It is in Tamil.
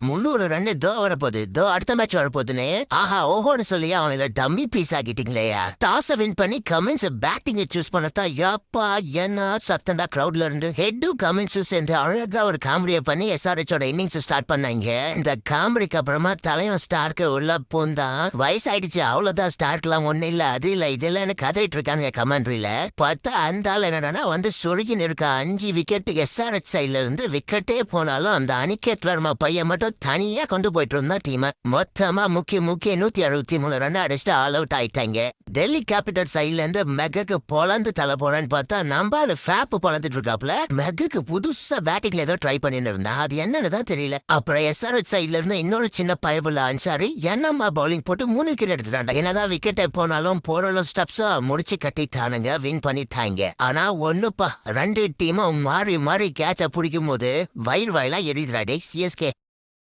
300 ரன் தோ வரப்போகுது தோ அடுத்த மேட்ச் வரப்போகுதுன்னு ஆஹா ஓஹோன்னு சொல்லி அவங்கள டம்மி பீஸ் ஆக்கிட்டீங்களேயா. டாஸ வின் பண்ணி கமின்ஸ் பேட்டிங் சூஸ் பண்ணத்தான் யப்பா என்ன சத்தண்டா கிரௌட்ல இருந்து ஹெட்டும் கமின்ஸும் சேர்ந்து அழகா ஒரு காமெடியை பண்ணி எஸ்ஆர்ஹெச்சோட இன்னிங்ஸ் ஸ்டார்ட் பண்ணாங்க. இந்த காமெடிக்கு அப்புறமா தலைவன் ஸ்டார்க்கு உள்ள பூந்தா வயசாயிடுச்சு அவ்வளவுதான் ஸ்டார்க்லாம் ஒண்ணு இல்ல அது இல்ல இது இல்லன்னு கதறிட்டு இருக்காங்க கமெண்ட்ரியில. பார்த்தா அந்த ஆள் என்னடா வந்து சொருகின்னு இருக்க 5 விக்கெட் எஸ்ஆர்ஹெச் சைட்ல இருந்து விக்கெட்டே போனாலும் அந்த அனிகேத் வர்மா பையன் மட்டும் தனியா கொண்டு போயிட்டு இருந்தா டீம் மொத்தமா முக்கிய 163 ரன் அடிச்சுட்டு ஆல் அவுட் ஆயிட்டாங்க. டெல்லி கேபிட்டல் சைட்ல இருந்து மெகக்கு பொலந்து தலை போறான்னு பார்த்தா நம்ம அது ஃபேப் பொலந்துட்டு இருக்காப்ல. மெகக்கு புதுசா பேட்டிங்ல ஏதோ ட்ரை பண்ணிட்டு இருந்தா அது என்னன்னு தான் தெரியல. அப்புறம் எஸ்ஆர்ஹெச் சைட்ல இருந்து இன்னொரு சின்ன பயபுள்ள அன்சாரி என்னம்மா பவுலிங் போட்டு 3 விக்கெட் எடுத்துட்டாங்க. என்னதான் விக்கெட் போனாலும் போறலும் ஸ்டெப்ஸா முடிச்சு கட்டிட்டானுங்க வின் பண்ணிட்டாங்க. ஆனா ஒண்ணுப்பா 2 டீமும் மாறி மாறி கேட்ச பிடிக்கும் போது வயிறு வாயிலா எரியுதுடா டே சிஎஸ்கே.